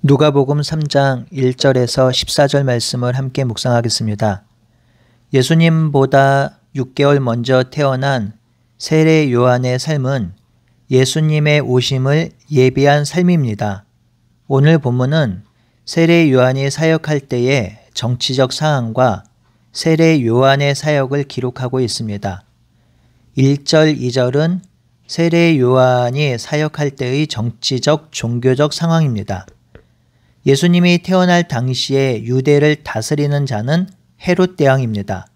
누가복음 3장 1절에서 14절 말씀을 함께 묵상하겠습니다. 예수님보다 6개월 먼저 태어난 세례 요한의 삶은 예수님의 오심을 예비한 삶입니다. 오늘 본문은 세례 요한이 사역할 때의 정치적 상황과 세례 요한의 사역을 기록하고 있습니다. 1절, 2절은 세례 요한이 사역할 때의 정치적, 종교적 상황입니다. 예수님이 태어날 당시에 유대를 다스리는 자는 헤롯 대왕입니다.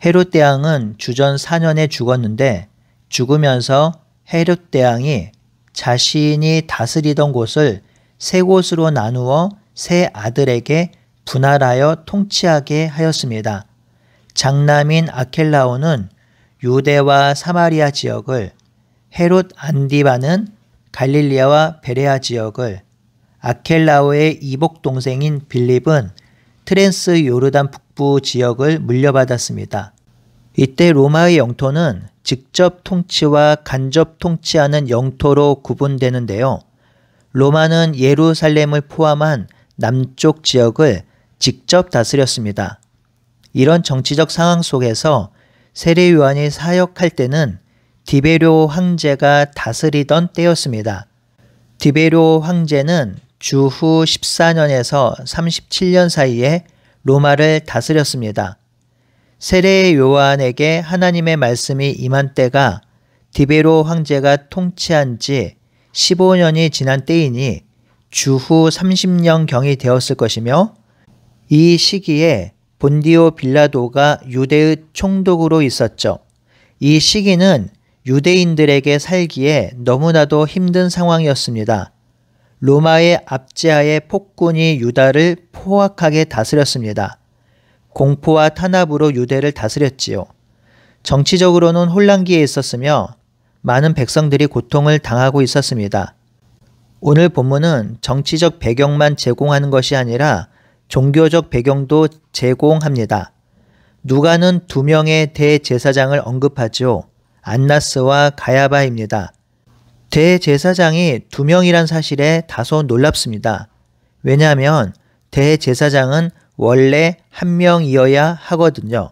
헤롯 대왕은 주전 4년에 죽었는데 죽으면서 헤롯 대왕이 자신이 다스리던 곳을 세 곳으로 나누어 세 아들에게 분할하여 통치하게 하였습니다. 장남인 아켈라오는 유대와 사마리아 지역을, 헤롯 안디바는 갈릴리아와 베레아 지역을, 아켈라오의 이복 동생인 빌립은 트랜스 요르단 북부 지역을 물려받았습니다. 이때 로마의 영토는 직접 통치와 간접 통치하는 영토로 구분되는데요. 로마는 예루살렘을 포함한 남쪽 지역을 직접 다스렸습니다. 이런 정치적 상황 속에서 세례 요한이 사역할 때는 디베료 황제가 다스리던 때였습니다. 디베료 황제는 주후 14년에서 37년 사이에 로마를 다스렸습니다. 세례 요한에게 하나님의 말씀이 임한 때가 디베료 황제가 통치한 지 15년이 지난 때이니 주후 30년경이 되었을 것이며, 이 시기에 본디오 빌라도가 유대의 총독으로 있었죠. 이 시기는 유대인들에게 살기에 너무나도 힘든 상황이었습니다. 로마의 압제하에 폭군이 유다를 포악하게 다스렸습니다. 공포와 탄압으로 유대를 다스렸지요. 정치적으로는 혼란기에 있었으며 많은 백성들이 고통을 당하고 있었습니다. 오늘 본문은 정치적 배경만 제공하는 것이 아니라 종교적 배경도 제공합니다. 누가는 두 명의 대제사장을 언급하죠. 안나스와 가야바입니다. 대제사장이 두 명이란 사실에 다소 놀랍습니다. 왜냐하면 대제사장은 원래 한 명이어야 하거든요.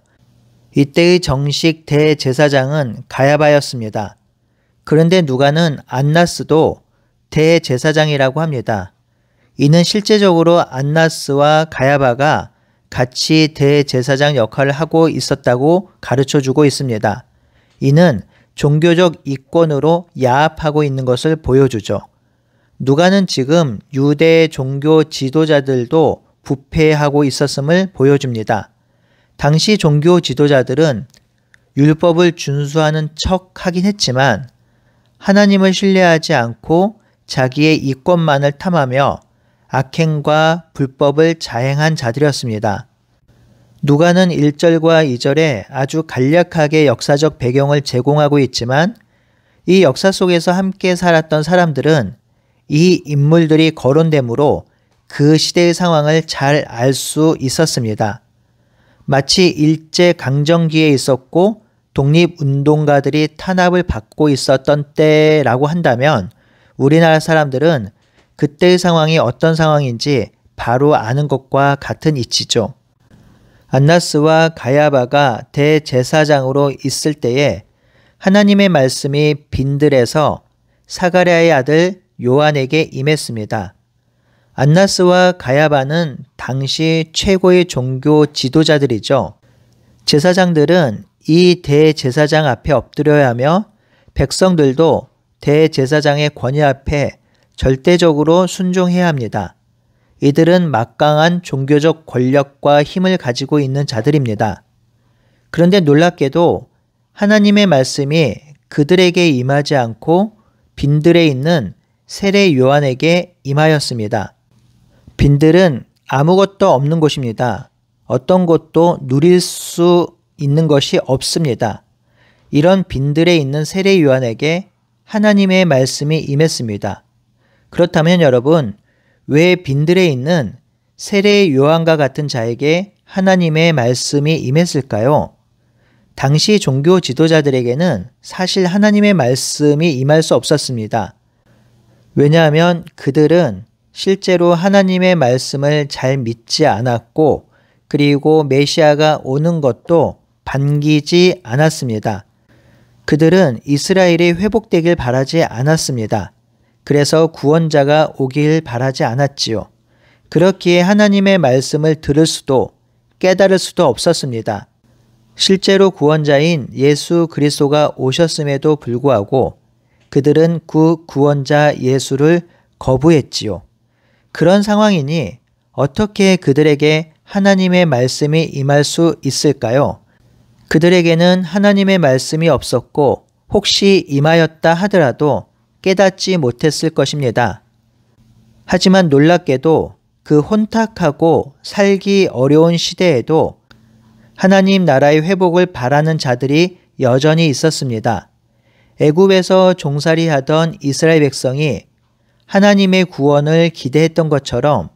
이때의 정식 대제사장은 가야바였습니다. 그런데 누가는 안나스도 대제사장이라고 합니다. 이는 실제적으로 안나스와 가야바가 같이 대제사장 역할을 하고 있었다고 가르쳐주고 있습니다. 이는 종교적 이권으로 야합하고 있는 것을 보여주죠. 누가는 지금 유대 종교 지도자들도 부패하고 있었음을 보여줍니다. 당시 종교 지도자들은 율법을 준수하는 척 하긴 했지만 하나님을 신뢰하지 않고 자기의 이권만을 탐하며 악행과 불법을 자행한 자들이었습니다. 누가는 1절과 2절에 아주 간략하게 역사적 배경을 제공하고 있지만 이 역사 속에서 함께 살았던 사람들은 이 인물들이 거론되므로 그 시대의 상황을 잘 알 수 있었습니다. 마치 일제강점기에 있었고 독립운동가들이 탄압을 받고 있었던 때라고 한다면 우리나라 사람들은 그때의 상황이 어떤 상황인지 바로 아는 것과 같은 이치죠. 안나스와 가야바가 대제사장으로 있을 때에 하나님의 말씀이 빈들에서 사가랴의 아들 요한에게 임했습니다. 안나스와 가야바는 당시 최고의 종교 지도자들이죠. 제사장들은 이 대제사장 앞에 엎드려야 하며 백성들도 대제사장의 권위 앞에 절대적으로 순종해야 합니다. 이들은 막강한 종교적 권력과 힘을 가지고 있는 자들입니다. 그런데 놀랍게도 하나님의 말씀이 그들에게 임하지 않고 빈들에 있는 세례 요한에게 임하였습니다. 빈들은 아무것도 없는 곳입니다. 어떤 것도 누릴 수 있는 것이 없습니다. 이런 빈들에 있는 세례 요한에게 하나님의 말씀이 임했습니다. 그렇다면 여러분, 왜 빈들에 있는 세례 요한과 같은 자에게 하나님의 말씀이 임했을까요? 당시 종교 지도자들에게는 사실 하나님의 말씀이 임할 수 없었습니다. 왜냐하면 그들은 실제로 하나님의 말씀을 잘 믿지 않았고 그리고 메시아가 오는 것도 반기지 않았습니다. 그들은 이스라엘이 회복되길 바라지 않았습니다. 그래서 구원자가 오길 바라지 않았지요. 그렇기에 하나님의 말씀을 들을 수도 깨달을 수도 없었습니다. 실제로 구원자인 예수 그리스도가 오셨음에도 불구하고 그들은 그 구원자 예수를 거부했지요. 그런 상황이니 어떻게 그들에게 하나님의 말씀이 임할 수 있을까요? 그들에게는 하나님의 말씀이 없었고 혹시 임하였다 하더라도 깨닫지 못했을 것입니다. 하지만 놀랍게도 그 혼탁하고 살기 어려운 시대에도 하나님 나라의 회복을 바라는 자들이 여전히 있었습니다. 애굽에서 종살이하던 이스라엘 백성이 하나님의 구원을 기대했던 것처럼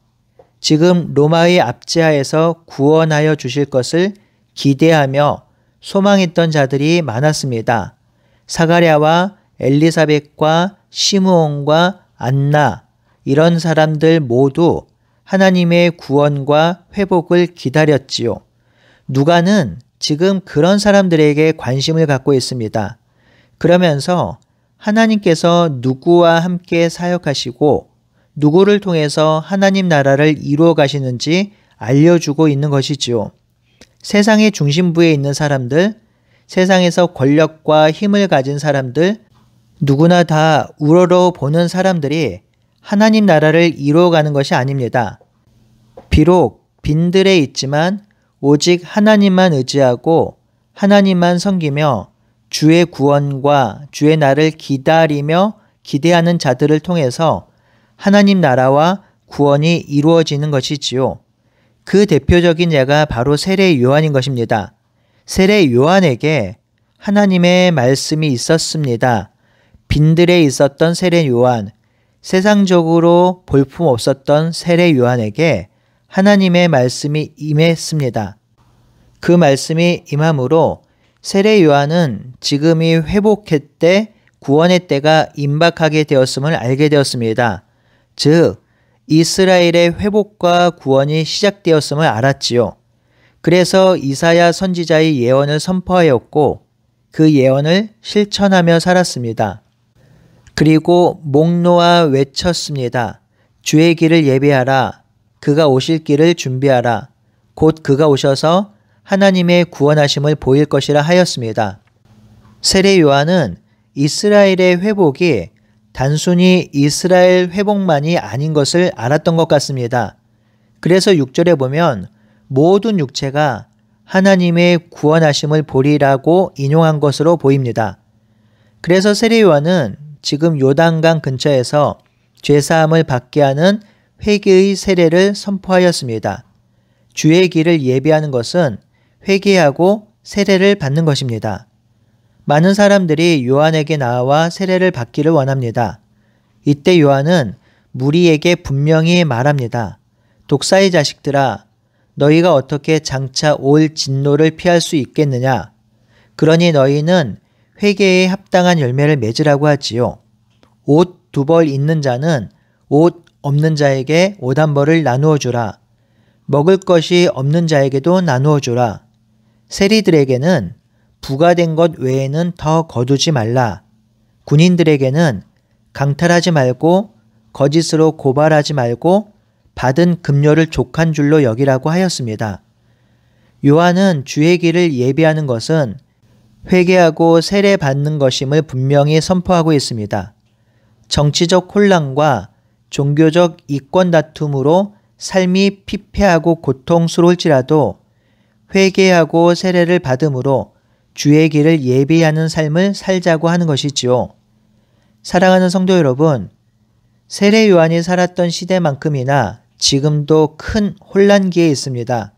지금 로마의 압제하에서 구원하여 주실 것을 기대하며 소망했던 자들이 많았습니다. 사가랴와 엘리사벳과 시므온과 안나 이런 사람들 모두 하나님의 구원과 회복을 기다렸지요. 누가는 지금 그런 사람들에게 관심을 갖고 있습니다. 그러면서 하나님께서 누구와 함께 사역하시고 누구를 통해서 하나님 나라를 이루어 가시는지 알려주고 있는 것이지요. 세상의 중심부에 있는 사람들, 세상에서 권력과 힘을 가진 사람들, 누구나 다 우러러 보는 사람들이 하나님 나라를 이루어가는 것이 아닙니다. 비록 빈들에 있지만 오직 하나님만 의지하고 하나님만 섬기며 주의 구원과 주의 날을 기다리며 기대하는 자들을 통해서 하나님 나라와 구원이 이루어지는 것이지요. 그 대표적인 예가 바로 세례 요한인 것입니다. 세례 요한에게 하나님의 말씀이 있었습니다. 빈들에 있었던 세례 요한, 세상적으로 볼품 없었던 세례 요한에게 하나님의 말씀이 임했습니다. 그 말씀이 임함으로 세례 요한은 지금이 회복의 때, 구원의 때가 임박하게 되었음을 알게 되었습니다. 즉, 이스라엘의 회복과 구원이 시작되었음을 알았지요. 그래서 이사야 선지자의 예언을 선포하였고 그 예언을 실천하며 살았습니다. 그리고 목 놓아 외쳤습니다. 주의 길을 예비하라. 그가 오실 길을 준비하라. 곧 그가 오셔서 하나님의 구원하심을 보일 것이라 하였습니다. 세례 요한은 이스라엘의 회복이 단순히 이스라엘 회복만이 아닌 것을 알았던 것 같습니다. 그래서 6절에 보면 모든 육체가 하나님의 구원하심을 보리라고 인용한 것으로 보입니다. 그래서 세례 요한은 지금 요단강 근처에서 죄사함을 받게 하는 회개의 세례를 선포하였습니다. 주의 길을 예비하는 것은 회개하고 세례를 받는 것입니다. 많은 사람들이 요한에게 나와 세례를 받기를 원합니다. 이때 요한은 무리에게 분명히 말합니다. 독사의 자식들아, 너희가 어떻게 장차 올 진노를 피할 수 있겠느냐? 그러니 너희는 회개에 합당한 열매를 맺으라고 하지요. 옷 2벌 있는 자는 옷 없는 자에게 옷 1벌을 나누어 주라. 먹을 것이 없는 자에게도 나누어 주라. 세리들에게는 부과된 것 외에는 더 거두지 말라. 군인들에게는 강탈하지 말고 거짓으로 고발하지 말고 받은 급료를 족한 줄로 여기라고 하였습니다. 요한은 주의 길을 예비하는 것은 회개하고 세례 받는 것임을 분명히 선포하고 있습니다. 정치적 혼란과 종교적 이권 다툼으로 삶이 피폐하고 고통스러울지라도 회개하고 세례를 받음으로 주의 길을 예비하는 삶을 살자고 하는 것이지요. 사랑하는 성도 여러분, 세례 요한이 살았던 시대만큼이나 지금도 큰 혼란기에 있습니다.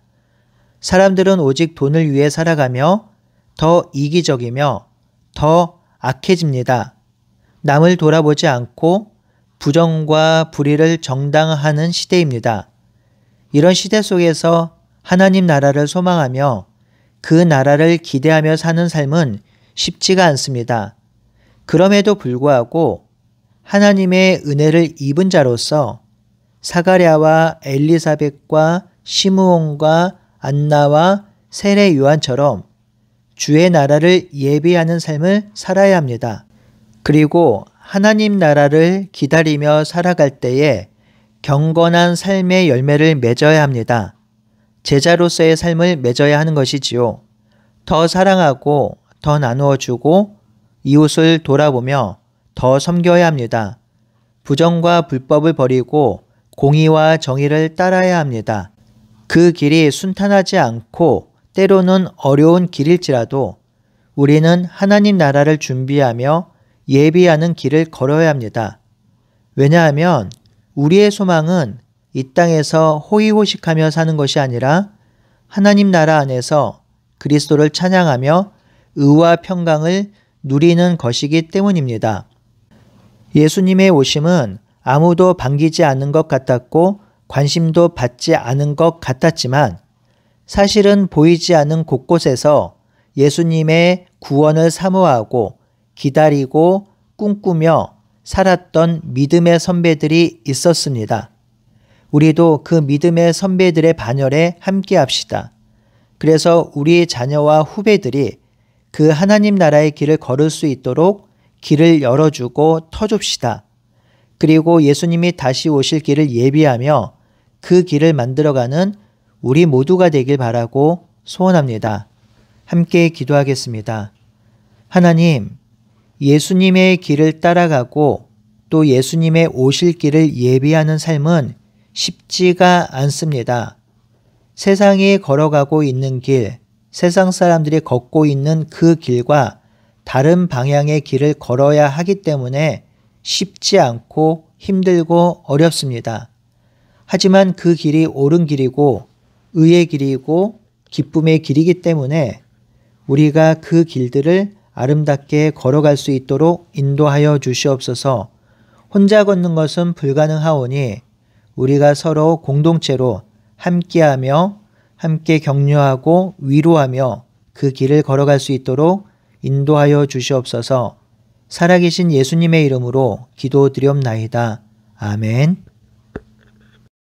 사람들은 오직 돈을 위해 살아가며 더 이기적이며 더 악해집니다. 남을 돌아보지 않고 부정과 불의를 정당화하는 시대입니다. 이런 시대 속에서 하나님 나라를 소망하며 그 나라를 기대하며 사는 삶은 쉽지가 않습니다. 그럼에도 불구하고 하나님의 은혜를 입은 자로서 사가랴와 엘리사벳과 시므온과 안나와 세례 요한처럼 주의 나라를 예비하는 삶을 살아야 합니다. 그리고 하나님 나라를 기다리며 살아갈 때에 경건한 삶의 열매를 맺어야 합니다. 제자로서의 삶을 맺어야 하는 것이지요. 더 사랑하고 더 나누어 주고 이웃을 돌아보며 더 섬겨야 합니다. 부정과 불법을 버리고 공의와 정의를 따라야 합니다. 그 길이 순탄하지 않고 때로는 어려운 길일지라도 우리는 하나님 나라를 준비하며 예비하는 길을 걸어야 합니다. 왜냐하면 우리의 소망은 이 땅에서 호의호식하며 사는 것이 아니라 하나님 나라 안에서 그리스도를 찬양하며 의와 평강을 누리는 것이기 때문입니다. 예수님의 오심은 아무도 반기지 않는 것 같았고 관심도 받지 않은 것 같았지만 사실은 보이지 않는 곳곳에서 예수님의 구원을 사모하고 기다리고 꿈꾸며 살았던 믿음의 선배들이 있었습니다. 우리도 그 믿음의 선배들의 반열에 함께 합시다. 그래서 우리 자녀와 후배들이 그 하나님 나라의 길을 걸을 수 있도록 길을 열어주고 터줍시다. 그리고 예수님이 다시 오실 길을 예비하며 그 길을 만들어가는 우리 모두가 되길 바라고 소원합니다. 함께 기도하겠습니다. 하나님, 예수님의 길을 따라가고 또 예수님의 오실 길을 예비하는 삶은 쉽지가 않습니다. 세상이 걸어가고 있는 길, 세상 사람들이 걷고 있는 그 길과 다른 방향의 길을 걸어야 하기 때문에 쉽지 않고 힘들고 어렵습니다. 하지만 그 길이 옳은 길이고 의의 길이고 기쁨의 길이기 때문에 우리가 그 길들을 아름답게 걸어갈 수 있도록 인도하여 주시옵소서. 혼자 걷는 것은 불가능하오니 우리가 서로 공동체로 함께하며 함께 격려하고 위로하며 그 길을 걸어갈 수 있도록 인도하여 주시옵소서. 살아계신 예수님의 이름으로 기도드리옵나이다. 아멘.